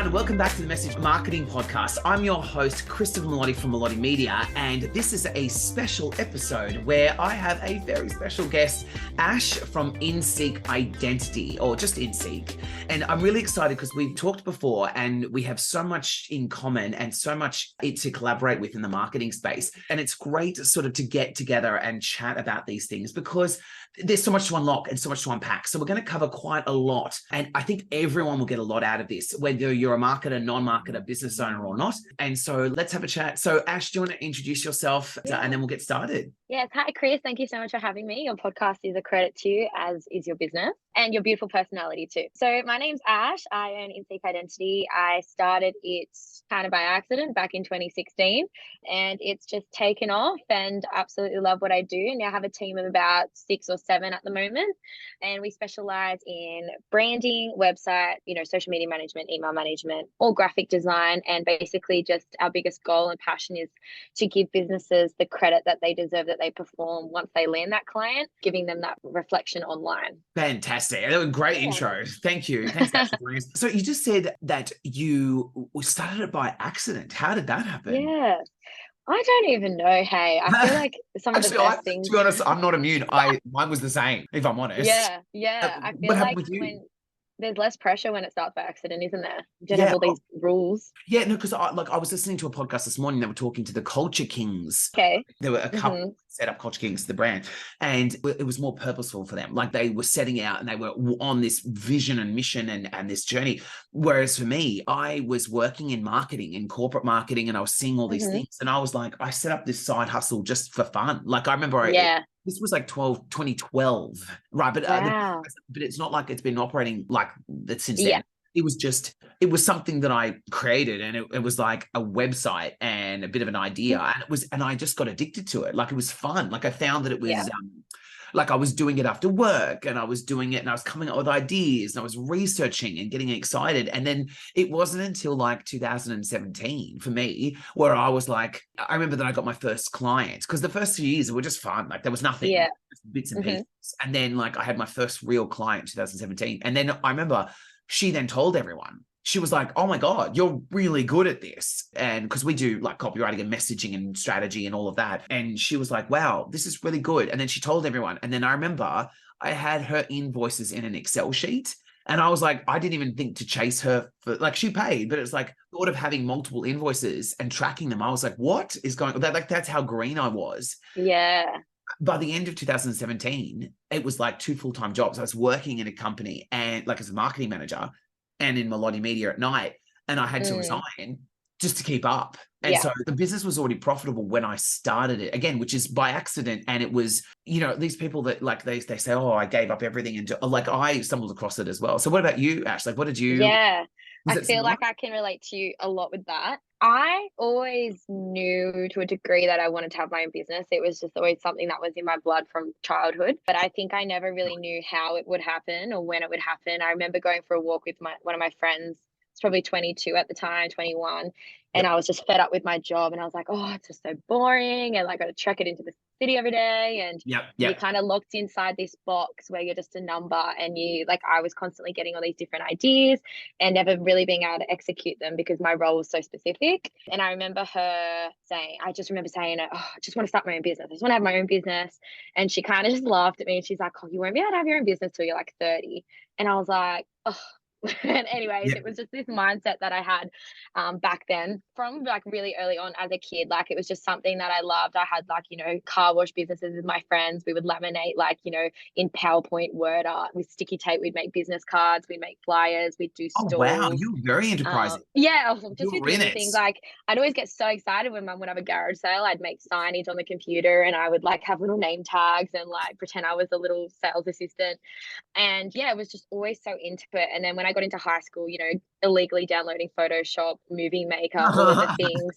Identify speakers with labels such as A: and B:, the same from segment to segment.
A: everyone. Welcome back to the Message Marketing Podcast. I'm your host, Christopher Melotti from Melotti Media, and this is a special episode where I have a very special guest, Ash from InSeek Identity, or just InSeek. And I'm really excited because we've talked before and we have so much in common and so much to collaborate with in the marketing space. And it's great sort of to get together and chat about these things because there's so much to unlock and so much to unpack. So we're going to cover quite a lot. And I think everyone will get a lot out of this, whether you're a marketer, non-marketer, business owner or not. And so let's have a chat. So Ash, do you want to introduce yourself and then we'll get started?
B: Yes. Hi, Chris. Thank you so much for having me. Your podcast is a credit to you, as is your business and your beautiful personality too. So my name's Ash. I own InSeek Identity. I started it kind of by accident back in 2016 and it's just taken off and absolutely love what I do. And now I have a team of about 6 or 7 at the moment. And we specialize in branding, website, social media management, email management, all graphic design. And basically just our biggest goal and passion is to give businesses the credit that they deserve, that they perform once they land that client, giving them that reflection online.
A: Fantastic. That was a great intro. Thank you. Thanks, Ash, for joining us. So you just said that you started it by accident. How did that happen?
B: Yeah. I don't even know. Hey, I feel like some of the best things.
A: To be honest, I'm not immune. Mine was the same, if I'm honest.
B: Yeah. I feel like when there's less pressure when it starts by accident, isn't there? You don't have all these rules.
A: Yeah, no, because I was listening to a podcast this morning. They were talking to the Culture Kings.
B: Okay.
A: There were a couple set up Culture Kings, the brand, and it was more purposeful for them. Like they were setting out and they were on this vision and mission and this journey. Whereas for me, I was working in marketing, in corporate marketing, and I was seeing all these things. And I was like, I set up this side hustle just for fun. Like I remember this was like 2012, right? But but it's not like it's been operating like that since then. It was something that I created, and it was like a website and a bit of an idea, and I just got addicted to it. Like it was fun. Like I found that it was like I was doing it after work, and I was doing it, and I was coming up with ideas, and I was researching and getting excited. And then it wasn't until like 2017 for me where I was like, I remember that I got my first client, because the first few years were just fun. Like there was nothing, just bits and pieces. And then like I had my first real client in 2017. And then I remember she then told everyone. She was like, oh my God, you're really good at this. And because we do like copywriting and messaging and strategy and all of that. And she was like, wow, this is really good. And then she told everyone. And then I remember I had her invoices in an Excel sheet. And I was like, I didn't even think to chase her for, like, she paid, but it's like thought of having multiple invoices and tracking them. I was like, what is going on? Like, that's how green I was.
B: Yeah.
A: By the end of 2017, it was like 2 full-time jobs. I was working in a company and like as a marketing manager and in Melotti Media at night. And I had to resign just to keep up. And so the business was already profitable when I started it again, which is by accident. And it was, these people that like, they say, oh, I gave up everything. And like, I stumbled across it as well. So what about you, Ash? Like, what did you?
B: Yeah, I feel like I can relate to you a lot with that. I always knew to a degree that I wanted to have my own business. It was just always something that was in my blood from childhood. But I think I never really knew how it would happen or when it would happen. I remember going for a walk with one of my friends. It's probably 22 at the time, 21. And I was just fed up with my job. And I was like, oh, it's just so boring. And like, I got to trek it into the city every day. And you're kind of locked inside this box where you're just a number. And I was constantly getting all these different ideas and never really being able to execute them because my role was so specific. And I remember her saying, oh, I just want to start my own business. I just want to have my own business. And she kind of just laughed at me and she's like, oh, you won't be able to have your own business till you're like 30. And I was like, oh. And anyways, it was just this mindset that I had back then from like really early on as a kid. Like it was just something that I loved. I had like, car wash businesses with my friends. We would laminate like, in PowerPoint, word art with sticky tape. We'd make business cards. We'd make flyers. We'd do stalls.
A: Oh, wow. You were very enterprising.
B: Just with many things. Like I'd always get so excited when mum would have a garage sale. I'd make signage on the computer and I would like have little name tags and like pretend I was a little sales assistant. And it was just always so into it. And then when I got into high school, illegally downloading Photoshop, movie maker, all of the things.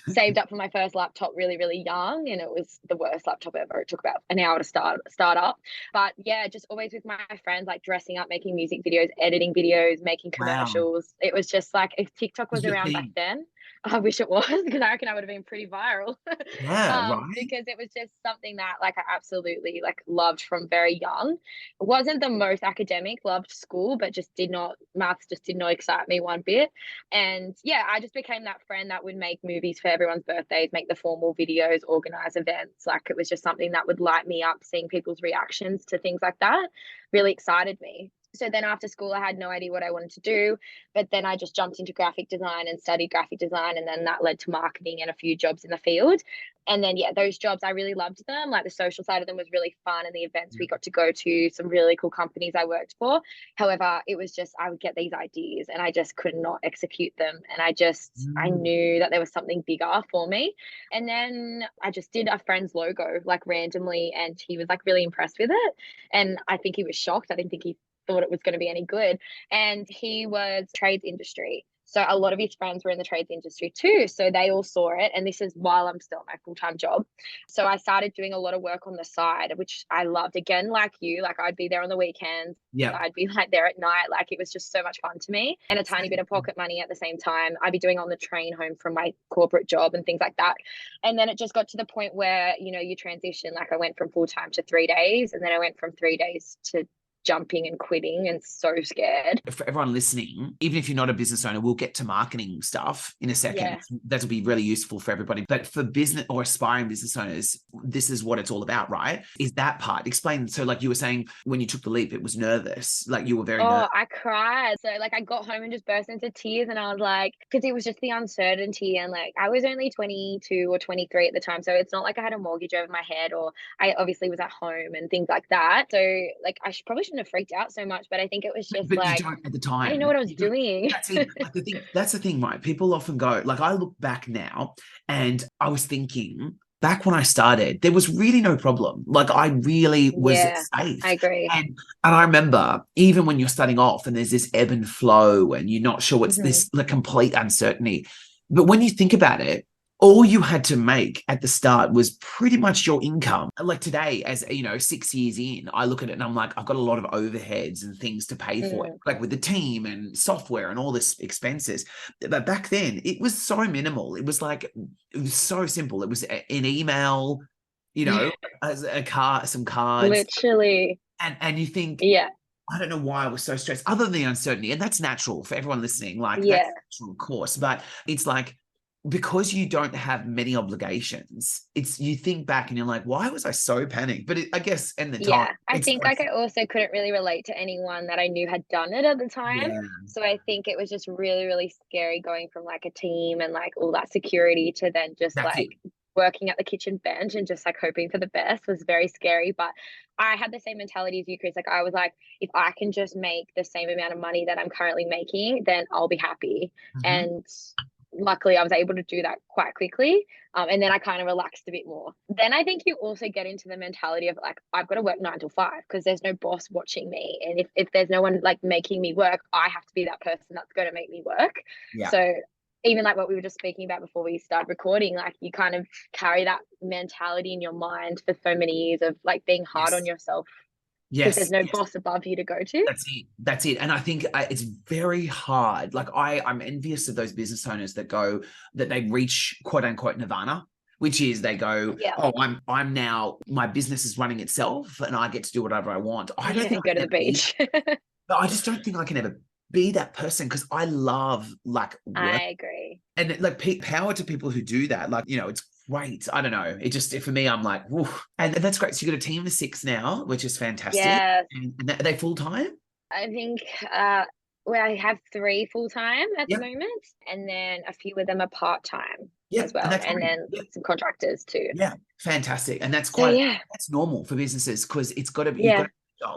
B: saved up for my first laptop really, really young, and it was the worst laptop ever. It took about an hour to start up. But yeah, just always with my friends, like dressing up, making music videos, editing videos, making
A: Wow.
B: commercials. It was just like, if TikTok
A: Was
B: was
A: your
B: around back
A: thing.
B: then, I wish it was, because I reckon I would have been pretty viral.
A: Yeah, right.
B: Because it was just something that like I absolutely like loved from very young. It wasn't the most academic, loved school, but just did not, maths just did not excite me one bit. And yeah, I just became that friend that would make movies for everyone's birthdays, make the formal videos, organize events. Like, it was just something that would light me up. Seeing people's reactions to things like that really excited me. So then after school, I had no idea what I wanted to do. But then I just jumped into graphic design and studied graphic design. And then that led to marketing and a few jobs in the field. And then, yeah, those jobs, I really loved them. Like, the social side of them was really fun. And the events we got to go to, some really cool companies I worked for. However, it was just, I would get these ideas and I just could not execute them. And I
A: Mm.
B: knew that there was something bigger for me. And then I just did a friend's logo, like randomly. And he was like really impressed with it. And I think he was shocked. I didn't think he thought it was going to be any good. And he was trades industry. So a lot of his friends were in the trades industry too. So they all saw it. And this is while I'm still at my full-time job. So I started doing a lot of work on the side, which I loved. Again, like you, like I'd be there on the weekends.
A: Yeah.
B: I'd be like there at night. Like, it was just so much fun to me, and a tiny bit of pocket money at the same time. I'd be doing on the train home from my corporate job and things like that. And then it just got to the point where, you transition. Like, I went from full-time to 3 days, and then I went from 3 days to jumping and quitting, and so scared.
A: For everyone listening, even if you're not a business owner, we'll get to marketing stuff in a second.
B: Yeah.
A: That'll be really useful for everybody. But for business or aspiring business owners, this is what it's all about, right? Is that part. Explain. So like you were saying, when you took the leap, it was nervous. Like, you were very nervous.
B: I cried. So like, I got home and just burst into tears, and I was like, because it was just the uncertainty, and like I was only 22 or 23 at the time. So it's not like I had a mortgage over my head, or I obviously was at home and things like that. So like, probably shouldn't have freaked out so much, but I think it was just
A: But you
B: like,
A: don't at the
B: I didn't know
A: time.
B: what I was doing.
A: That's it. That's the thing, right? People often go, like, I look back now and I was thinking, back when I started, there was really no problem. Like, I really was
B: Yeah,
A: safe.
B: I agree.
A: And I remember, even when you're starting off and there's this ebb and flow and you're not sure what's this, the complete uncertainty. But when you think about it, all you had to make at the start was pretty much your income. Like today, as 6 years in, I look at it and I'm like, I've got a lot of overheads and things to pay for it, like with the team and software and all this expenses. But back then, it was so minimal. It was like, it was so simple. It was an email, as a car, some cards.
B: Literally.
A: And you think,
B: Yeah.
A: I don't know why I was so stressed, other than the uncertainty. And that's natural for everyone listening. Like,
B: Yeah.
A: that's natural, of course. But it's like, because you don't have many obligations, you think back and you're like, why was I so panicked? But I guess in the time,
B: Yeah, I think like I also couldn't really relate to anyone that I knew had done it at the time.
A: yeah,
B: So I think it was just really, really scary going from like a team and like all that security to then just
A: that's it.
B: like working at the kitchen bench and just like hoping for the best was very scary. But I had the same mentality as you, Chris. Like, I was like, if I can just make the same amount of money that I'm currently making, then I'll be happy.
A: Mhm.
B: And luckily I was able to do that quite quickly. And then I kind of relaxed a bit more. Then I think you also get into the mentality of like, I've got to work 9 to 5 because there's no boss watching me. And if there's no one like making me work, I have to be that person that's going to make me work.
A: Yeah.
B: So even like what we were just speaking about before we started recording, like you kind of carry that mentality in your mind for so many years of like being hard on yourself because there's no boss above you to go to.
A: That's it. And I think it's very hard. Like, I'm envious of those business owners that they reach quote unquote nirvana, which is they go, oh, I'm now, my business is running itself and I get to do whatever I want. I don't think
B: go to the beach.
A: I just don't think I can ever be that person, because I love like work.
B: I agree.
A: And like, power to people who do that. Like, it's great. I don't know. It just, for me, I'm like, woo. And that's great. So you got a team of 6 now, which is fantastic.
B: Yes.
A: And are they full time?
B: I think I have 3 full time at the moment, and then a few of them are part time as well, and then some contractors too.
A: Yeah, fantastic. And that's that's normal for businesses, because it's got to be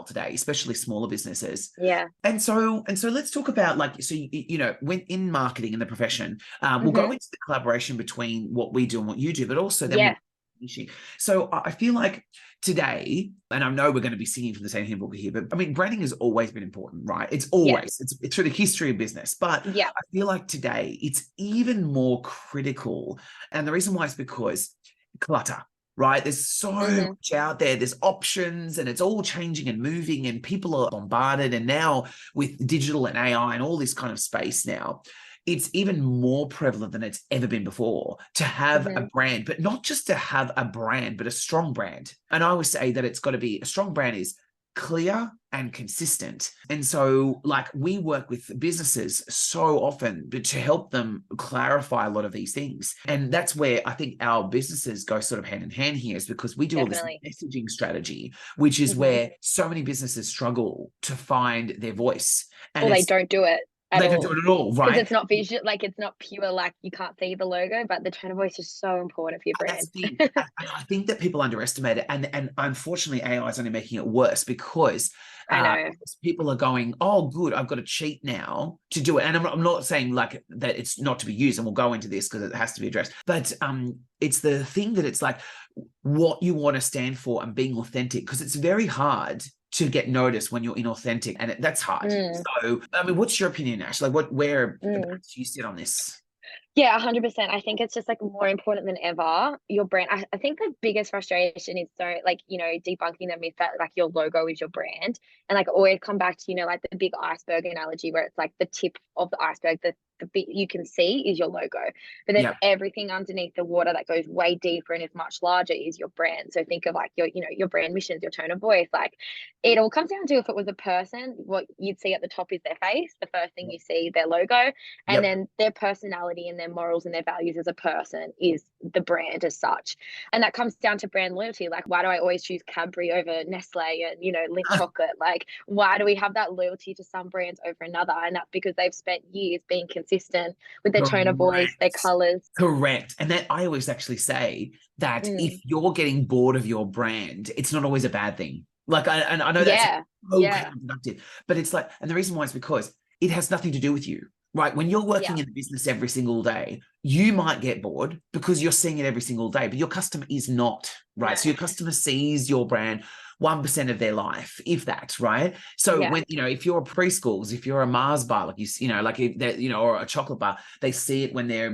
A: today, especially smaller businesses.
B: Yeah.
A: And so let's talk about, like, so when in marketing in the profession, we'll go into the collaboration between what we do and what you do, but also then so I feel like, today, and I know we're going to be singing from the same hymn book here, but I mean, branding has always been important, right? It's
B: Yeah.
A: always, it's through the history of business. But
B: Yeah.
A: I feel like today it's even more critical. And the reason why is because clutter, right? There's so much out there, there's options, and it's all changing and moving, and people are bombarded. And now with digital and AI and all this kind of space now, it's even more prevalent than it's ever been before to have a brand, but not just to have a brand, but a strong brand. And I always say that it's got to be a strong brand is clear and consistent. And so like we work with businesses so often to help them clarify a lot of these things. And that's where I think our businesses go sort of hand in hand here, is because we do all this messaging strategy, which is where so many businesses struggle to find their voice. And
B: they don't do it.
A: They don't do it at all, right?
B: Because it's not visual, like it's not pure, like you can't see the logo, but the tone of voice is so important for your brand.
A: And I think that people underestimate it, and unfortunately, AI is only making it worse because people are going, "Oh, good, I've got to cheat now to do it." And I'm not saying like that it's not to be used, and we'll go into this because it has to be addressed. But it's the thing that it's like what you want to stand for and being authentic, because it's very hard to get noticed when you're inauthentic, and that's hard. So, I mean, what's your opinion, Ash? Like, where do you sit on this?
B: Yeah, 100%. I think it's just like more important than ever. Your brand. I think the biggest frustration is so like, debunking the myth that like your logo is your brand. And like always come back to, like the big iceberg analogy where it's like the tip of the iceberg, the bit you can see is your logo. But then everything underneath the water that goes way deeper and is much larger is your brand. So think of like your brand missions, your tone of voice. Like it all comes down to, if it was a person, what you'd see at the top is their face. The first thing you see, their logo, and then their personality and their morals and their values as a person is the brand as such. And that comes down to brand loyalty. Like, why do I always choose Cadbury over Nestle and, Lindt chocolate? Like, why do we have that loyalty to some brands over another? And that's because they've spent years being consistent with their tone of voice, their colors.
A: Correct. And that I always actually say that if you're getting bored of your brand, it's not always a bad thing. Like, I know that's counterproductive, but it's like, and the reason why is because it has nothing to do with you. Right. When you're working in the business every single day, you might get bored because you're seeing it every single day, but your customer is not, right? So your customer sees your brand 1% of their life, if that, right? So when, if you're a preschools, if you're a Mars bar, like like if they're, or a chocolate bar, they see it when they're,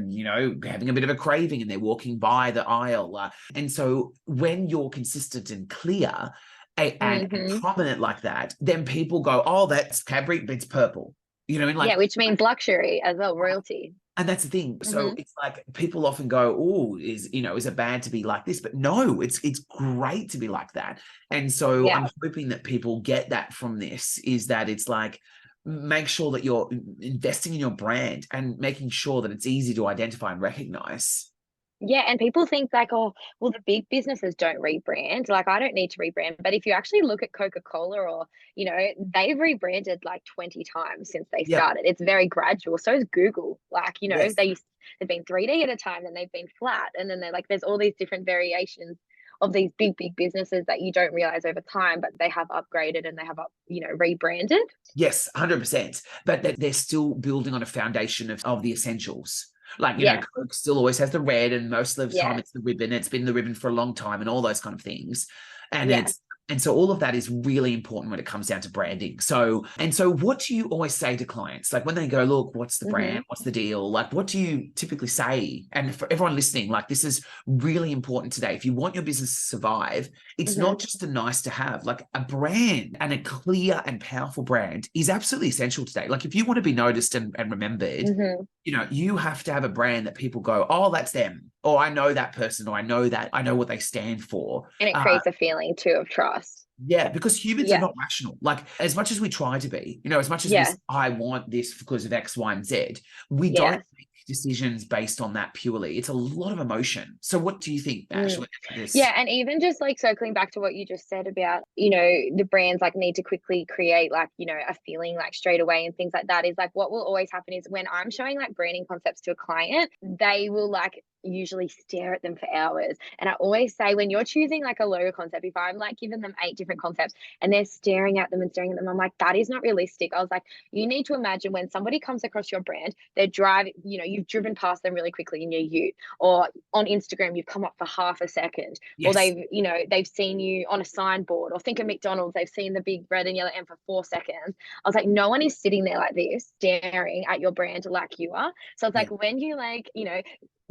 A: having a bit of a craving and they're walking by the aisle. And so when you're consistent and clear and prominent like that, then people go, "Oh, that's Cadbury, it's purple." You know what I mean? Like,
B: which means luxury as well, royalty.
A: And that's the thing. So it's like people often go, "Oh, is it bad to be like this?" But no, it's great to be like that. And so I'm hoping that people get that from this, is that it's like, make sure that you're investing in your brand and making sure that it's easy to identify and recognize.
B: Yeah, and people think like, oh, well, the big businesses don't rebrand. Like, I don't need to rebrand. But if you actually look at Coca-Cola or, they've rebranded like 20 times since they started. It's very gradual. So is Google. Like, they've been 3D at a time, then they've been flat. And then they're like, there's all these different variations of these big businesses that you don't realize over time, but they have upgraded and they have rebranded.
A: Yes, 100%. But they're still building on a foundation of the essentials. Like, Coke still always has the red, and most of the time it's the ribbon. It's been the ribbon for a long time and all those kind of things. And so all of that is really important when it comes down to branding. So what do you always say to clients? Like when they go, "Look, what's the brand? What's the deal?" Like, what do you typically say? And for everyone listening, like, this is really important today. If you want your business to survive, it's not just a nice to have. Like, a brand, and a clear and powerful brand, is absolutely essential today. Like, if you want to be noticed and remembered, you have to have a brand that people go, "Oh, that's them." Or, "I know that person," or, I know what they stand for.
B: And it creates a feeling too of trust.
A: Yeah, because humans are not rational. Like, as much as we try to be, as much as we say, "I want this because of X, Y, and Z," we don't make decisions based on that purely. It's a lot of emotion. So what do you think, Ash?
B: Yeah, and even just like circling back to what you just said about, the brands like need to quickly create like, a feeling like straight away and things like that, is like what will always happen is when I'm showing like branding concepts to a client, they will like usually stare at them for hours. And I always say, when you're choosing like a logo concept, if I'm like giving them 8 different concepts and they're staring at them and staring at them, I'm like, that is not realistic. I was like, you need to imagine when somebody comes across your brand, they're driving, you you've driven past them really quickly in your ute, or on Instagram, you've come up for half a second, or
A: Yes.
B: they've seen you on a signboard, or think of McDonald's, they've seen the big red and yellow M for 4 seconds. I was like, no one is sitting there like this, staring at your brand like you are. So it's
A: Yeah.
B: like, when you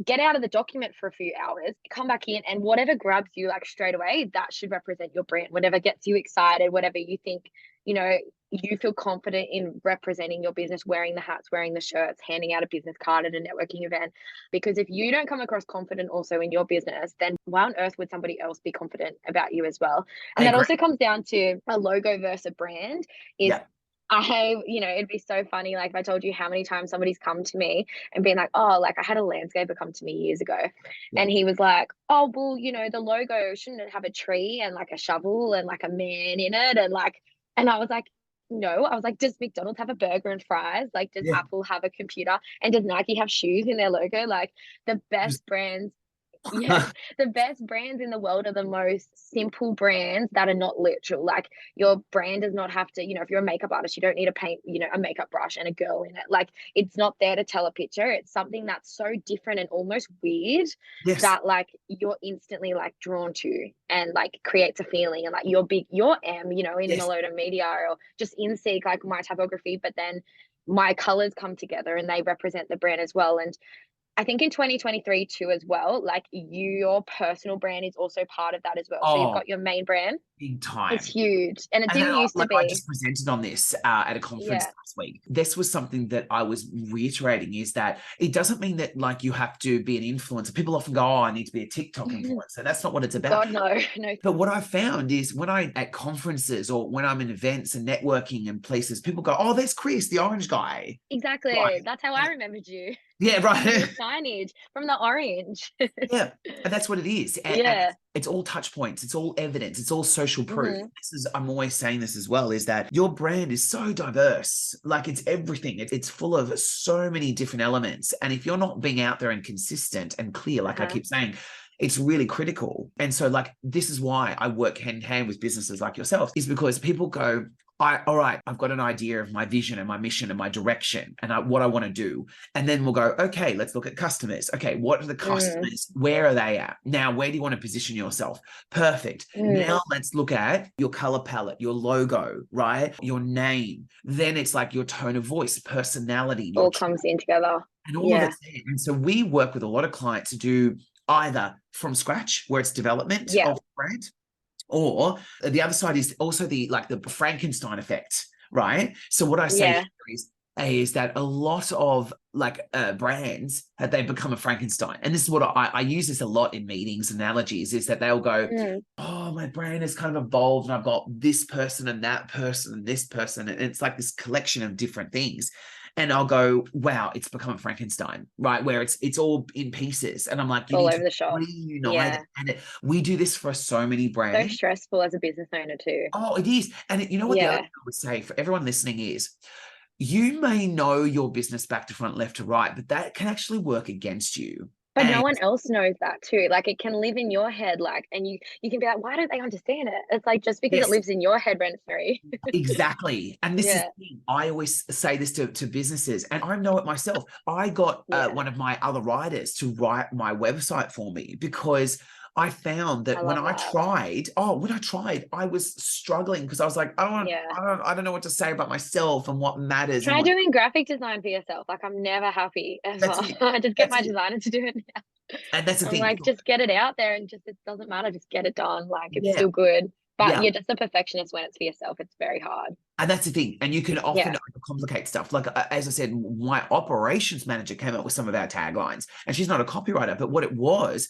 B: get out of the document for a few hours, come back in, and whatever grabs you like straight away, that should represent your brand. Whatever gets you excited, whatever you think, you feel confident in representing your business, wearing the hats, wearing the shirts, handing out a business card at a networking event. Because if you don't come across confident also in your business, then why on earth would somebody else be confident about you as well? And
A: I
B: that
A: agree.
B: also comes down to a logo versus a brand. Is
A: Yeah.
B: it'd be so funny, like, if I told you how many times somebody's come to me and been like, oh, like, I had a landscaper come to me years ago,
A: Yeah.
B: and he was like, oh, well, the logo, shouldn't it have a tree and like a shovel and like a man in it? And I was like, no. I was like, does McDonald's have a burger and fries? Like, does
A: Yeah.
B: Apple have a computer? And does Nike have shoes in their logo? Like, the best brands, yeah, the best brands in the world are the most simple brands that are not literal. Like, your brand does not have to, if you're a makeup artist, you don't need to paint, a makeup brush and a girl in it. Like, it's not there to tell a picture. It's something that's so different and almost weird
A: Yes.
B: that, like, you're instantly like drawn to, and like creates a feeling. And like, your M, in
A: Yes.
B: Melotti Media, or just InSeek, like my typography, but then my colors come together and they represent the brand as well. And I think in 2023 too as well, like, your personal brand is also part of that as well. So you've
A: Oh,
B: got your main brand.
A: big
B: It's
A: time.
B: huge, and it
A: And then,
B: didn't used to
A: I
B: be.
A: just presented on this at a conference
B: Yeah.
A: last week. This was something that I was reiterating, is that it doesn't mean that like you have to be an influencer. People often go, oh, I need to be a TikTok influencer. That's not what it's about.
B: God, no, no.
A: But what I found is when at conferences, or when I'm in events and networking and places, people go, oh, there's Chris, the orange guy.
B: Exactly.
A: Right.
B: That's how I remembered you.
A: Yeah,
B: From your
A: right.
B: signage, from the orange.
A: Yeah, and that's what it is. And
B: Yeah.
A: it's all touch points. It's all evidence. It's all social proof.
B: Mhm.
A: I'm always saying this as well, is that your brand is so diverse. Like, it's everything. It's full of so many different elements. And if you're not being out there and consistent and clear, like I keep saying, it's really critical. And so, like, this is why I work hand in hand with businesses like yourself, is because people go, all right, I've got an idea of my vision and my mission and my direction and what I want to do. And then we'll go, okay, let's look at customers. Okay, what are the customers? Where are they at? Now, where do you want to position yourself? Perfect. Now let's look at your color palette, your logo, right? Your name. Then it's like your tone of voice, personality.
B: All comes in together.
A: And all of it's there. And so we work with a lot of clients to do either from scratch, where it's development of the brand, or the other side is also the Frankenstein effect, right? So what I say is that a lot of brands they become a Frankenstein. And this is what I use this a lot in meetings, analogies, is that they'll go, oh, my brand is kind of evolved and I've got this person and that person and this person. And it's like this collection of different things. And I'll go, wow, it's become a Frankenstein, right? Where it's all in pieces. And I'm like, you
B: all
A: need
B: over
A: to
B: the shop.
A: reunite it. And we do this for so many
B: So
A: brands.
B: stressful as a business owner too.
A: Oh, it is. And you know what the other thing I would say for everyone listening is, you may know your business back to front, left to right, but that can actually work against you.
B: But no one else knows that too. Like, it can live in your head, like, and you can be like, why don't they understand it? It's like, just because it lives in your head rent free.
A: Exactly. And this is the thing. I always say this to businesses, and I know it myself. I got one of my other writers to write my website for me, because I found that when I tried, I was struggling, because I was like, I don't know what to say about myself and what matters.
B: Try doing graphic design for yourself. Like, I'm never happy ever. I just get my designer to do it now.
A: And that's the thing.
B: Like, just get it out there, and it doesn't matter. Just get it done. Like, it's still good. But you're just a perfectionist when it's for yourself. It's very hard.
A: And that's the thing. And you can often overcomplicate stuff. Like, as I said, my operations manager came up with some of our taglines, and she's not a copywriter, but what it was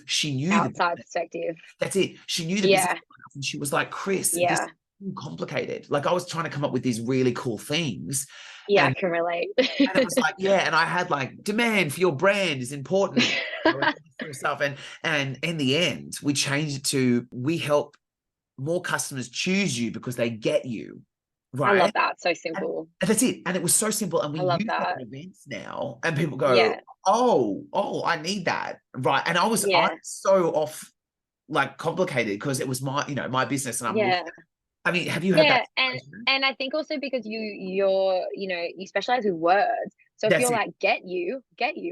A: she knew
B: outside perspective.
A: That's it. She knew the business, and she was like, Chris, this is too complicated. Like, I was trying to come up with these really cool things.
B: Yeah, I can relate.
A: And it was like, and I had like, demand for your brand is important. Stuff. And in the end, we changed it to, we help more customers choose you because they get you. Right.
B: I love that. So simple.
A: And that's it. And it was so simple. And we use that in events now, and people go, oh, I need that. Right. And I'm so off, like, complicated, because it was my business, and I mean, have you had that?
B: And I think also because you specialize with words, So if
A: That's
B: you're
A: it.
B: like, get you,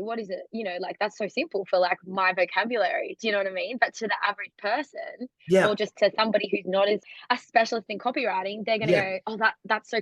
B: what is it? Like that's so simple for like my vocabulary. Do you know what I mean? But to the average person, or
A: Yeah.
B: just to somebody who's not as a specialist in copywriting, they're gonna
A: Yeah.
B: go, oh, that's so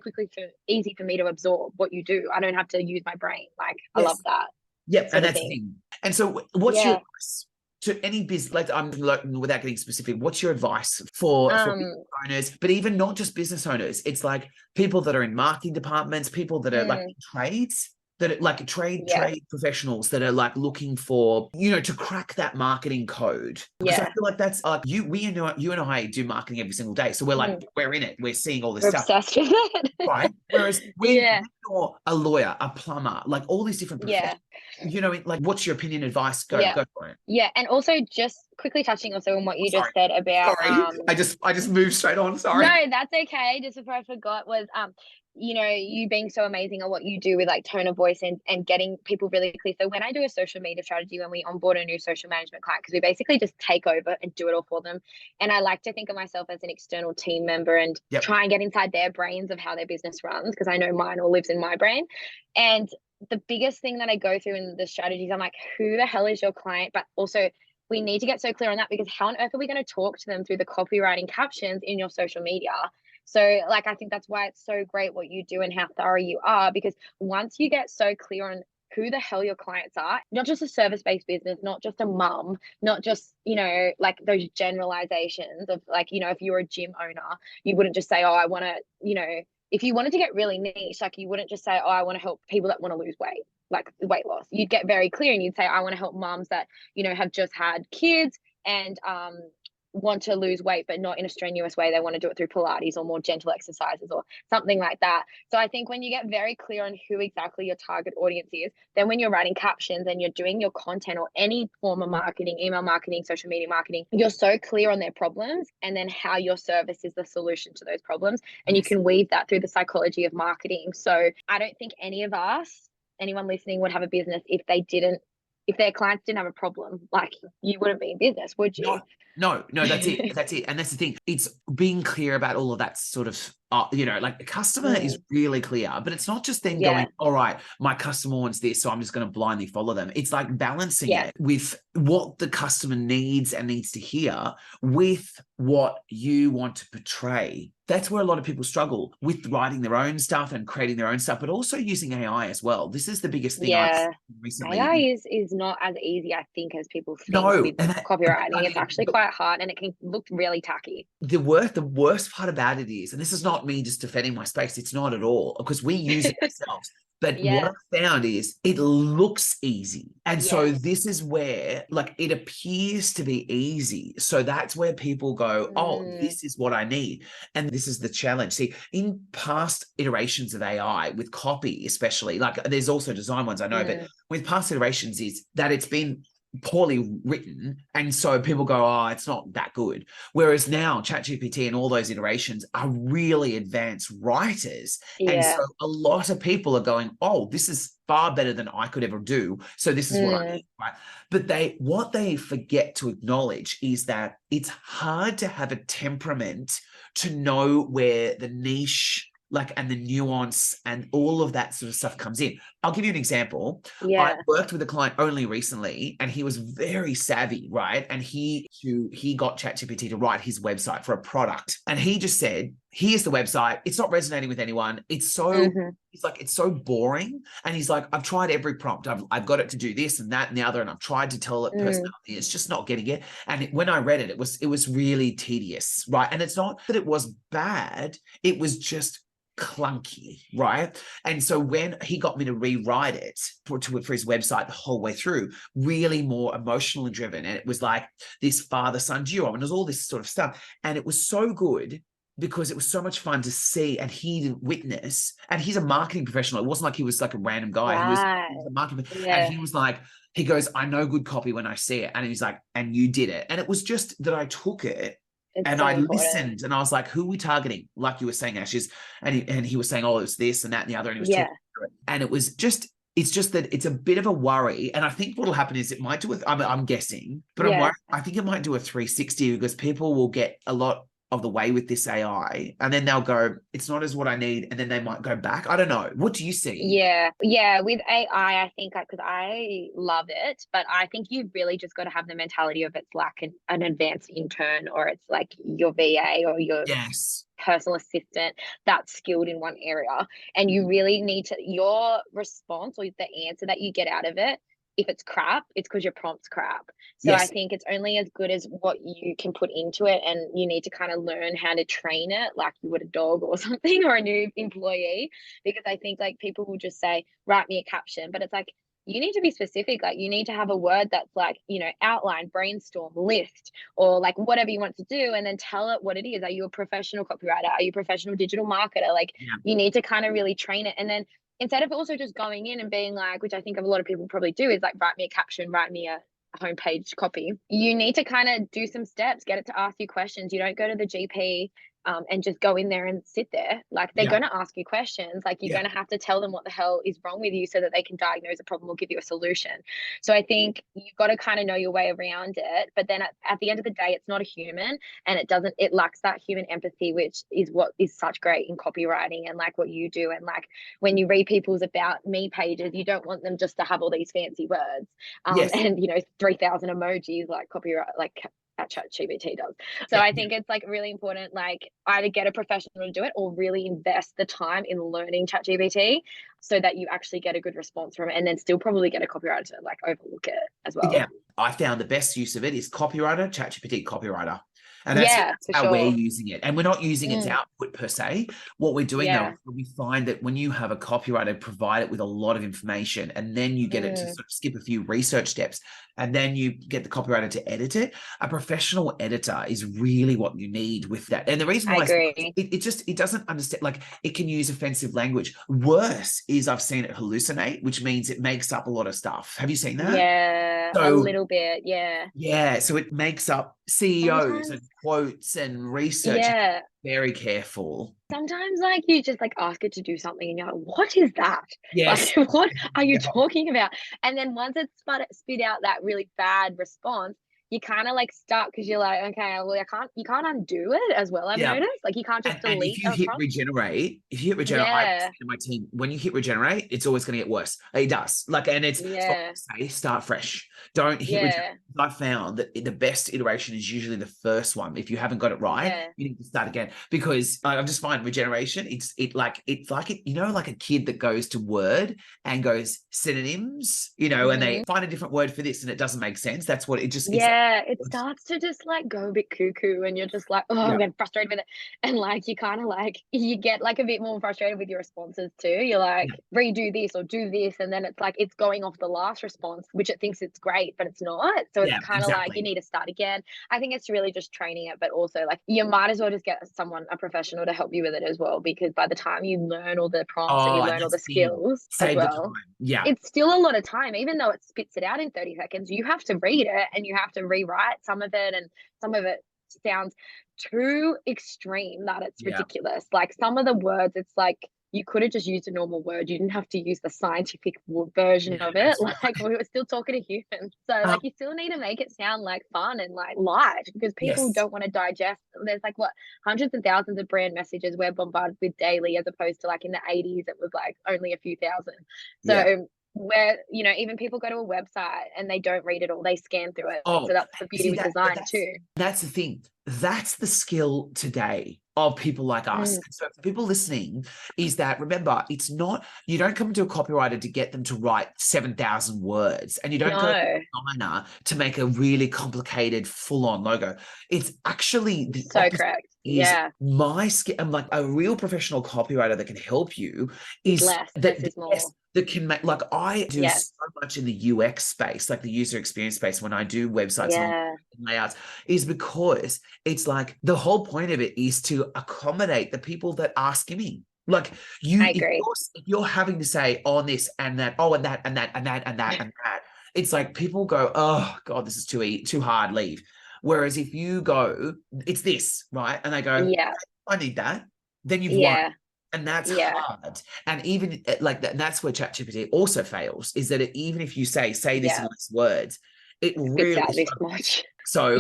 B: easy for me to absorb what you do. I don't have to use my brain. Like I love
A: Yes.
B: that
A: Yep, and
B: sort of
A: that's the
B: thing.
A: thing. And so, what's your
B: Yeah.
A: advice to any business? Like, I'm like, without getting specific, what's your advice for business
B: Um.
A: owners, but even not just business owners? It's like people that are in marketing departments, people that are like
B: mm,
A: in trades, that are like
B: yeah.
A: trade professionals that are like looking for, to crack that marketing code. Because I
B: Yeah.
A: feel like that's like you and I do marketing every single day, so we're like
B: Mm,
A: we're in it, we're seeing all this
B: we're
A: stuff.
B: obsessed with it.
A: Right. Whereas when
B: Yeah.
A: you're a lawyer, a plumber, like all these different
B: Yeah.
A: professions, like what's your opinion, advice?
B: Yeah.
A: Go for it.
B: Yeah. And also just quickly touching also on what
A: Oh,
B: you
A: sorry.
B: just said about
A: Sorry. I just moved straight on.
B: no,
A: Sorry.
B: that's okay. Just before I forgot was you being so amazing at what you do with like tone of voice and getting people really clear. So when I do a social media strategy, when we onboard a new social management client, because we basically just take over and do it all for them. And I like to think of myself as an external team member and
A: Yep.
B: try and get inside their brains of how their business runs, because I know mine all lives in my brain. And the biggest thing that I go through in the strategies, I'm like, who the hell is your client? But also we need to get so clear on that, because how on earth are we going to talk to them through the copywriting captions in your social media? So like I think that's why it's so great what you do and how thorough you are, because once you get so clear on who the hell your clients are, not just a service-based business, not just a mum, not just, like those generalizations of like, if you're a gym owner, you wouldn't just say, oh, I want to, if you wanted to get really niche, like you wouldn't just say, oh, I want to help people that want to lose weight, like weight loss. You'd get very clear and you'd say, I want to help moms that, have just had kids and want to lose weight, but not in a strenuous way. They want to do it through Pilates or more gentle exercises or something like that. So I think when you get very clear on who exactly your target audience is, then when you're writing captions and you're doing your content or any form of marketing, email marketing, social media marketing, you're so clear on their problems and then how your service is the solution to those problems. And you
A: Yes.
B: can weave that through the psychology of marketing. So I don't think anyone listening would have a business if their clients didn't have a problem. Like you wouldn't be in business, would you?
A: No, that's it. That's it. And that's the thing. It's being clear about all of that sort of, like the customer is really clear, but it's not just then going, all right, my customer wants this, so I'm just going to blindly follow them. It's like balancing it with what the customer needs and needs to hear with what you want to portray. That's where a lot of people struggle with writing their own stuff and creating their own stuff, but also using AI as well. This is the biggest thing I've seen recently.
B: AI is not as easy, I think, as people think
A: No,
B: with
A: and
B: copywriting. It's actually quite hard and it can look really tacky.
A: the worst part about it is, and this is not me just defending my space, it's not at all, because we use it ourselves. But what I found is it looks easy. And so this is where like it appears to be easy. So that's where people go, oh, this is what I need. And this is the challenge. See, in past iterations of AI with copy, especially, like there's also design ones I know, but with past iterations is that it's been poorly written, and so people go, oh, it's not that good. Whereas now ChatGPT and all those iterations are really advanced writers, and so a lot of people are going, oh, this is far better than I could ever do, so this is what I need, right? But what they forget to acknowledge is that it's hard to have a temperament to know where the niche and the nuance and all of that sort of stuff comes in. I'll give you an example. I worked with a client only recently, and he was very savvy, right? And he got ChatGPT to write his website for a product. And he just said, here's the website. It's not resonating with anyone. It's so, he's like, it's so boring. And he's like, I've tried every prompt. I've got it to do this and that and the other. And I've tried to tell it personality. It's just not getting it. And when I read it, it was really tedious, right? And it's not that it was bad. It was just clunky, right? And so when he got me to rewrite it for his website the whole way through, really more emotionally driven, and it was like this father-son duo, and there's all this sort of stuff, and it was so good because it was so much fun to see and hear, witness. And he's a marketing professional. It wasn't like he was like a random guy. He was a marketing, and he was like, he goes, I know good copy when I see it. And he's like, and you did it. And it was just that I took it. And so I listened, and I was like, who are we targeting? Like you were saying, Ash, and he was saying, oh, it's this and that and the other. And he was talking through it. And it's just that it's a bit of a worry. And I think what'll happen is it might do I'm guessing, but I think it might do a 360, because people will get a lot of the way with this AI, and then they'll go, it's not as what I need, and then they might go back. I don't know. What do you see?
B: Yeah. With AI, I think because I love it, but I think you've really just got to have the mentality of it's like an advanced intern, or it's like your VA or your
A: Yes.
B: personal assistant that's skilled in one area. And you really need to, your response or the answer that you get out of it, if it's crap, it's because your prompt's crap. So I
A: Yes.
B: think it's only as good as what you can put into it, and you need to kind of learn how to train it like you would a dog or something, or a new employee. Because I think like people will just say, write me a caption, but it's like you need to be specific. Like you need to have a word that's like, outline, brainstorm, list, or like whatever you want to do, and then tell it what it is. Are you a professional copywriter? Are you a professional digital marketer? Like
A: Yeah.
B: you need to kind of really train it. And then instead of also just going in and being like, which I think a lot of people probably do, is like, write me a caption, write me a homepage copy. You need to kind of do some steps, get it to ask you questions. You don't go to the GP and just go in there and sit there. Like they're
A: Yeah.
B: going to ask you questions. Like you're going to have to tell them what the hell is wrong with you so that they can diagnose a problem or give you a solution. So I think you've got to kind of know your way around it. But then at the end of the day, it's not a human, and it lacks that human empathy, which is what is such great in copywriting and like what you do. And like when you read people's about me pages, you don't want them just to have all these fancy words
A: Yes.
B: and 3,000 emojis like copyright, like that ChatGPT does. So I think it's like really important, like either get a professional to do it or really invest the time in learning ChatGPT so that you actually get a good response from it, and then still probably get a copywriter to like overlook it as well.
A: Yeah. I found the best use of it is copywriter, ChatGPT copywriter. And that's how we're using it. And we're not using its output per se. What we're doing though, we find that when you have a copywriter provide it with a lot of information, and then you get it to sort of skip a few research steps, and then you get the copywriter to edit it, a professional editor is really what you need with that. And the reason why it doesn't understand, like it can use offensive language. Worse is I've seen it hallucinate, which means it makes up a lot of stuff. Have you seen that?
B: Yeah, so, a little bit.
A: Yeah. So it makes up CEOs and quotes and research.
B: Yeah.
A: Very careful.
B: Sometimes like you just like ask it to do something and you're like, what is that?
A: Yes.
B: Like, what are you talking about? And then once it's spit out that really bad response, you kind of like stuck because you're like, okay, well, you can't undo it as well. I've noticed, like you can't just delete.
A: And if you hit regenerate, I say to my team, when you hit regenerate, it's always going to get worse. It does. Like, and it's say start fresh. Don't hit regenerate. I found that the best iteration is usually the first one. If you haven't got it right, you need to start again, because I just find regeneration. It's like like a kid that goes to Word and goes synonyms, and they find a different word for this and it doesn't make sense. That's what it just
B: it starts to just like go a bit cuckoo, and you're just like, I'm getting frustrated with it, and like you kind of like you get like a bit more frustrated with your responses too. You're like, redo this or do this, and then it's like it's going off the last response, which it thinks it's great, but it's not. So it's kind of like you need to start again. I think it's really just training it, but also like you might as well just get a professional to help you with it as well, because by the time you learn all the prompts and you learn all the skills as well, it's still a lot of time. Even though it spits it out in 30 seconds, you have to read it and you have to rewrite some of it, and some of it sounds too extreme that it's ridiculous. Like some of the words, it's like you could have just used a normal word. You didn't have to use the scientific version of it. Like we were still talking to humans. So like you still need to make it sound like fun and like light, because people don't want to digest. There's like hundreds and thousands of brand messages we're bombarded with daily, as opposed to like in the 80s, it was like only a few thousand. So where even people go to a website and they don't read it all, they scan through it. So that's the beauty with design too.
A: That's the thing. That's the skill today of people like us. So for people listening, is that, remember, it's not, you don't come to a copywriter to get them to write 7,000 words, and you don't go to a designer to make a really complicated full-on logo. It's actually the
B: correct.
A: My skill. I'm like, a real professional copywriter that can help you is
B: less is more.
A: That can make, like I do so much in the UX space, like the user experience space, when I do websites and layouts, is because it's like the whole point of it is to accommodate the people that are skimming. Like I agree. If you're having to say on this and that, and that and that and that and that and that, it's like people go, oh God, this is too hard, leave. Whereas if you go, it's this, right? And they go, I need that, then you've won. And that's hard. And even like that, that's where ChatGPT also fails, is that even if you say this in less words, it really
B: out this much.
A: So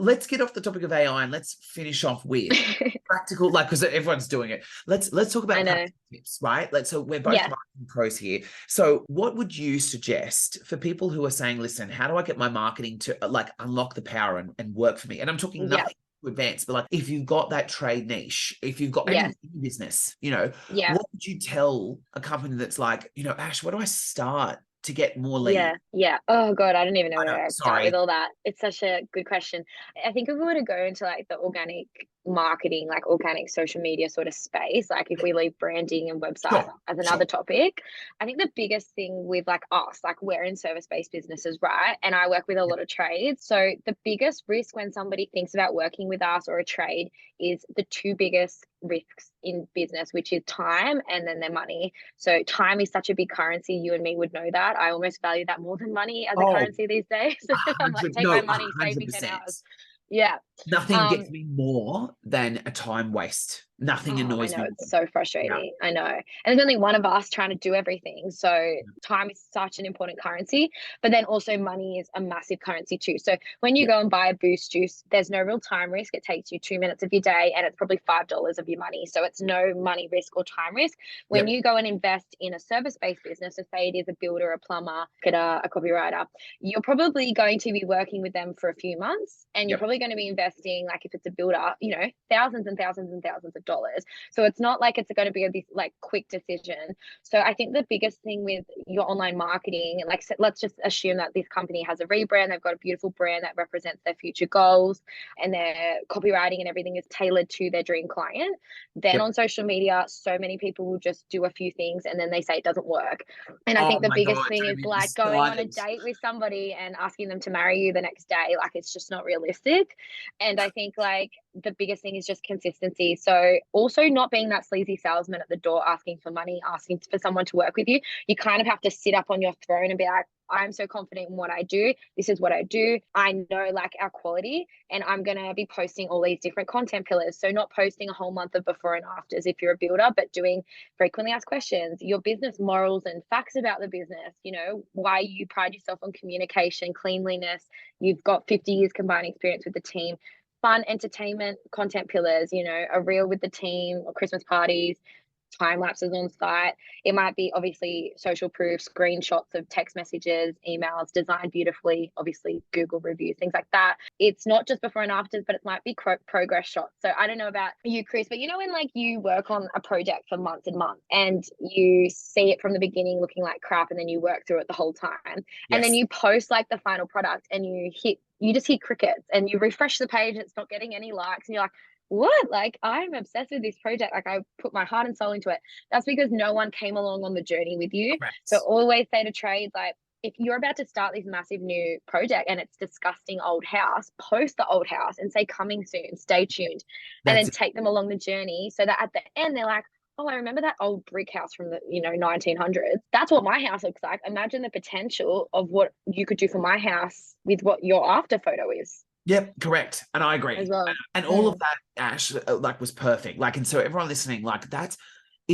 A: let's get off the topic of AI and let's finish off with practical, like, because everyone's doing it. Let's talk about practical tips, right? So we're both marketing pros here. So what would you suggest for people who are saying, listen, how do I get my marketing to like unlock the power and work for me? And I'm talking nothing advanced, but like if you've got that trade niche, if you've got any business, you know, what would you tell a company that's like, you know, Ash, where do I start to get more leads?
B: Yeah. Oh God, I don't even know where to start with all that. It's such a good question. I think if we were to go into like the organic marketing, like organic social media sort of space, like if we leave branding and website as another topic, I think the biggest thing with like us, like we're in service-based businesses, right? And I work with a lot of trades. So the biggest risk when somebody thinks about working with us or a trade is the two biggest risks in business, which is time and then their money. So time is such a big currency. You and me would know that. I almost value that more than money as a currency these days. I'm like, take my money, save me 10 hours. Yeah.
A: Nothing gets me more than a time waste. Nothing annoys me.
B: I know, it's so frustrating. I know. And there's only one of us trying to do everything. So time is such an important currency, but then also money is a massive currency too. So when you go and buy a Boost juice, there's no real time risk. It takes you 2 minutes of your day and it's probably $5 of your money. So it's no money risk or time risk. When you go and invest in a service-based business, so say it is a builder, a plumber, a copywriter, you're probably going to be working with them for a few months and you're probably going to be investing, like if it's a builder, you know, thousands and thousands and thousands of dollars. So it's not like it's going to be this like quick decision. So I think the biggest thing with your online marketing, like let's just assume that this company has a rebrand, they've got a beautiful brand that represents their future goals and their copywriting and everything is tailored to their dream client. Then on social media, so many people will just do a few things and then they say it doesn't work. And I think the biggest thing is like going on a date with somebody and asking them to marry you the next day. Like it's just not realistic. And I think like the biggest thing is just consistency. So also not being that sleazy salesman at the door asking for money, asking for someone to work with you. You kind of have to sit up on your throne and be like, I'm so confident in what I do. This is what I do. I know like our quality and I'm going to be posting all these different content pillars. So not posting a whole month of before and afters if you're a builder, but doing frequently asked questions, your business morals and facts about the business, you know, why you pride yourself on communication, cleanliness. You've got 50 years combined experience with the team. Fun, entertainment, content pillars, you know, a reel with the team or Christmas parties, time lapses on site. It might be obviously social proof, screenshots of text messages, emails designed beautifully, obviously Google reviews, things like that. It's not just before and afters, but it might be progress shots. So I don't know about you, Chris, but you know when like you work on a project for months and months and you see it from the beginning looking like crap and then you work through it the whole time and then you post like the final product and you just hit crickets and you refresh the page and it's not getting any likes and you're like, what? Like I'm obsessed with this project. Like I put my heart and soul into it. That's because no one came along on the journey with you. Correct. So always say to trades, like if you're about to start this massive new project and it's disgusting old house, post the old house and say coming soon, stay tuned. And then take them along the journey so that at the end they're like, oh, I remember that old brick house from the 1900s. That's what my house looks like. Imagine the potential of what you could do for my house with what your after photo is.
A: Yep, correct. And I agree.
B: As well.
A: And all of that, Ash, like was perfect. Like, and so everyone listening, like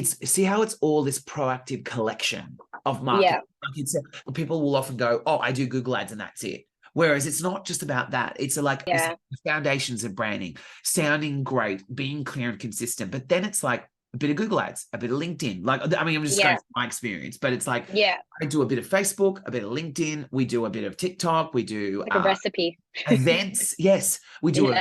A: see how it's all this proactive collection of marketing. Like it's, people will often go, oh, I do Google ads and that's it. Whereas it's not just about that. It's like the foundations of branding, sounding great, being clear and consistent. But then it's like a bit of Google ads, a bit of LinkedIn. Like, I mean, I'm just going from my experience, but it's like, I do a bit of Facebook, a bit of LinkedIn. We do a bit of TikTok. We do
B: like a recipe.
A: Events. Yes, we do.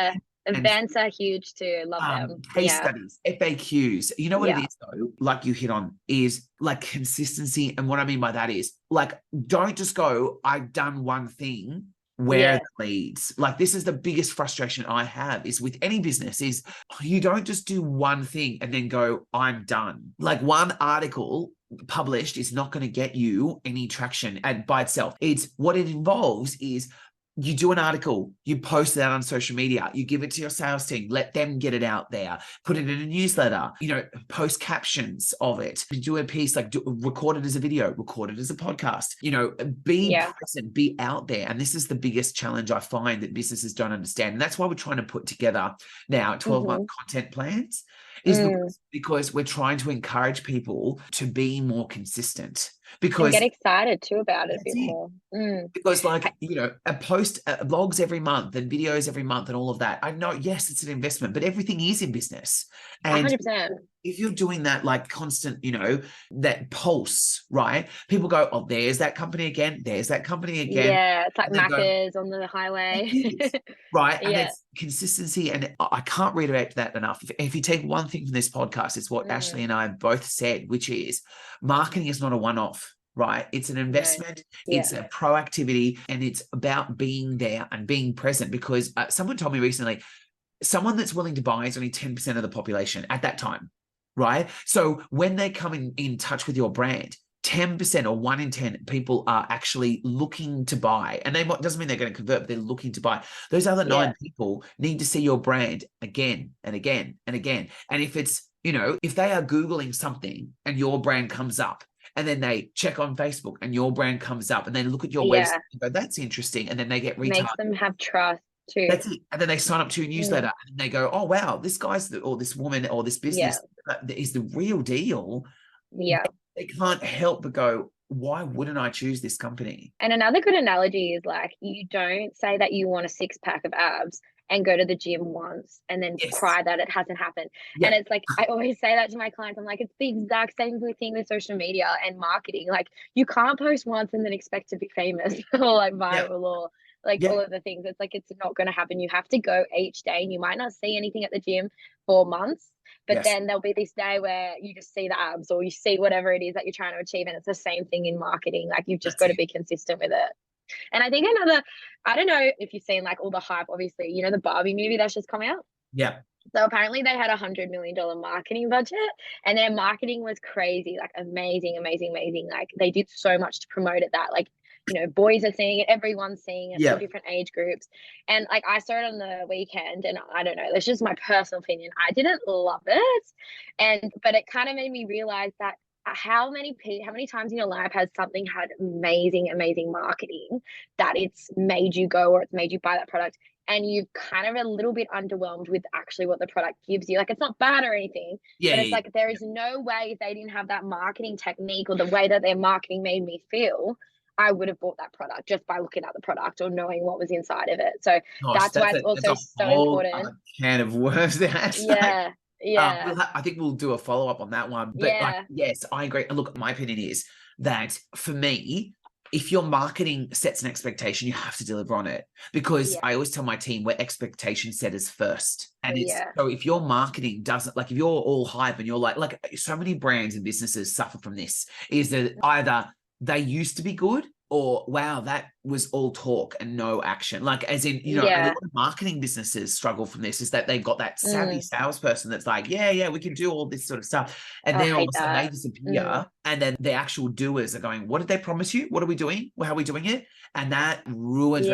B: Events are huge too. Love them.
A: Case studies, FAQs. You know what it is though? Like you hit on is like consistency. And what I mean by that is like, don't just go, I've done one thing. Where are the leads? Like this is the biggest frustration I have is with any business is you don't just do one thing and then go, I'm done. Like one article published is not going to get you any traction by itself. It's what it involves is you do an article, you post that on social media, you give it to your sales team, let them get it out there, put it in a newsletter, post captions of it, you do a piece, like record it as a video, record it as a podcast, be present, be out there. And this is the biggest challenge I find that businesses don't understand. And that's why we're trying to put together now 12-month content plans is because we're trying to encourage people to be more consistent.
B: And
A: because
B: get excited too about it a
A: that's
B: bit
A: it.
B: more.
A: Because like, a post blogs every month and videos every month and all of that. I know, yes, it's an investment, but everything is in business. And
B: 100%.
A: if you're doing that like constant, that pulse, right? People go, oh, there's that company again. There's that company again.
B: Yeah, it's like
A: And they go,
B: Macca's on the
A: it
B: highway.
A: is. Right. And
B: Yeah.
A: it's consistency. And I can't reiterate that enough. If you take one thing from this podcast, it's what Ashley and I both said, which is marketing is not a one-off, right? It's an
B: No.
A: investment,
B: Yeah.
A: it's a proactivity, and it's about being there and being present. Because someone told me recently, someone that's willing to buy is only 10% of the population at that time, right? So when they come in touch with your brand, 10% or 1 in 10 people are actually looking to buy. And they doesn't mean they're going to convert, but they're looking to buy. Those other 9 people need to see your brand again and again and again. And if it's, if they are Googling something and your brand comes up, and then they check on Facebook and your brand comes up, and then look at your website and go, that's interesting. And then they get retargeted.
B: Makes them have trust too.
A: That's it. And then they sign up to a newsletter and they go, oh, wow, this guy's or this woman or this business is the real deal.
B: Yeah.
A: They can't help but go, why wouldn't I choose this company?
B: And another good analogy is like, you don't say that you want a 6-pack of abs and go to the gym once and then cry that it hasn't happened. And it's like, I always say that to my clients. I'm like, it's the exact same thing with social media and marketing. Like, you can't post once and then expect to be famous or like viral or like all of the things. It's like, it's not going to happen. You have to go each day, and you might not see anything at the gym for months, but then there'll be this day where you just see the abs or you see whatever it is that you're trying to achieve. And it's the same thing in marketing. Like, you've just got to be consistent with it. And I think I don't know if you've seen like all the hype, obviously, the Barbie movie that's just come out.
A: Yeah.
B: So apparently they had $100 million marketing budget, and their marketing was crazy, like amazing, amazing, amazing. Like, they did so much to promote it that like, boys are seeing it, everyone's seeing it, all different age groups. And like, I saw it on the weekend, and I don't know, that's just my personal opinion. I didn't love it. But it kind of made me realize that how many times in your life has something had amazing, amazing marketing that it's made you go or it's made you buy that product, and you've kind of a little bit underwhelmed with actually what the product gives you. Like, it's not bad or anything, but it's like, there is no way, if they didn't have that marketing technique or the way that their marketing made me feel, I would have bought that product just by looking at the product or knowing what was inside of it. So that's why it's also so important.
A: Can of worms.
B: Yeah.
A: I think we'll do a follow-up on that one. But like, yes, I agree. And look, my opinion is that for me, if your marketing sets an expectation, you have to deliver on it. Because I always tell my team, we're expectation setters first. And so if your marketing doesn't, like, if you're all hype and you're like so many brands and businesses suffer from this, is that either they used to be good, or wow, that was all talk and no action. Like, as in, a lot of marketing businesses struggle from this, is that they've got that savvy salesperson that's like, yeah, we can do all this sort of stuff. And then all of a sudden they disappear. And then the actual doers are going, what did they promise you? What are we doing? How are we doing it? And that ruins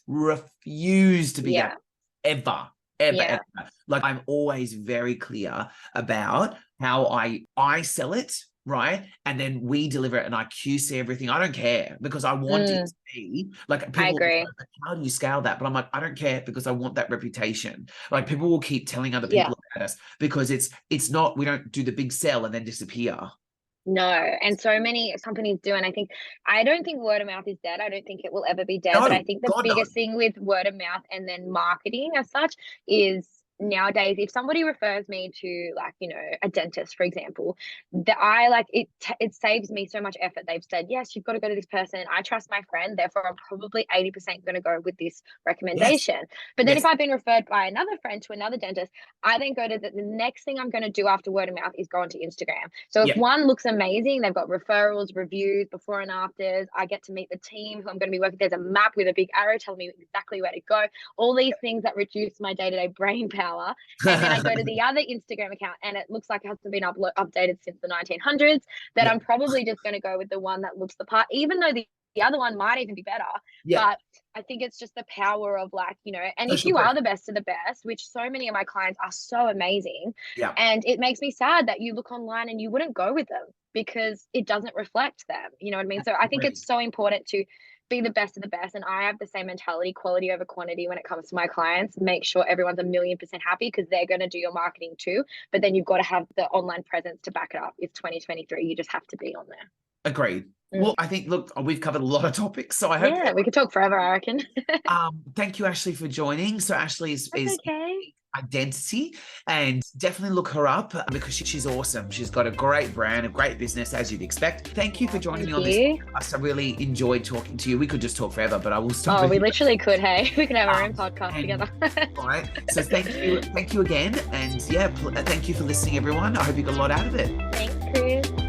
A: refuse to be ever. Like, I'm always very clear about how I sell it, right? And then we deliver it, and I QC everything. I don't care, because I want it to be like, people, I agree. How do you scale that? But I'm like, I don't care, because I want that reputation. Like, people will keep telling other people about us, because it's not, we don't do the big sell and then disappear.
B: No, and so many companies do. And I don't think word of mouth is dead. I don't think it will ever be dead. But I think the biggest thing with word of mouth and then marketing as such is, nowadays, if somebody refers me to, like, a dentist, for example, it saves me so much effort. They've said, yes, you've got to go to this person. I trust my friend, therefore I'm probably 80% going to go with this recommendation. But then if I've been referred by another friend to another dentist, I then go to the next thing I'm going to do after word of mouth is go onto Instagram. So if one looks amazing, they've got referrals, reviews, before and afters, I get to meet the team who I'm going to be working. There's a map with a big arrow telling me exactly where to go. All these things that reduce my day-to-day brain power. And then I go to the other Instagram account, and it looks like it hasn't been updated since the 1900s, that I'm probably just going to go with the one that looks the part, even though the other one might even be better. But I think it's just the power of, like, and if you are the best of the best, which so many of my clients are so amazing, and it makes me sad that you look online and you wouldn't go with them because it doesn't reflect them. You know what I mean? So I think it's so important to be the best of the best. And I have the same mentality, quality over quantity when it comes to my clients. Make sure everyone's 1,000,000% happy because they're going to do your marketing too. But then you've got to have the online presence to back it up. It's 2023. You just have to be on there.
A: Agreed. Well, I think, look, we've covered a lot of topics, so I hope.
B: Yeah, we could talk forever, I reckon.
A: Thank you, Ashley, for joining. So Ashley is
B: okay.
A: Identity, and definitely look her up because she's awesome. She's got a great brand, a great business, as you'd expect. Thank you for joining me on this podcast. I really enjoyed talking to you. We could just talk forever, but I will stop.
B: Oh, we literally could. Hey, we could have our own podcast together.
A: All right. So thank you again, and yeah, thank you for listening, everyone. I hope you got a lot out of it.
B: Thanks, Chris.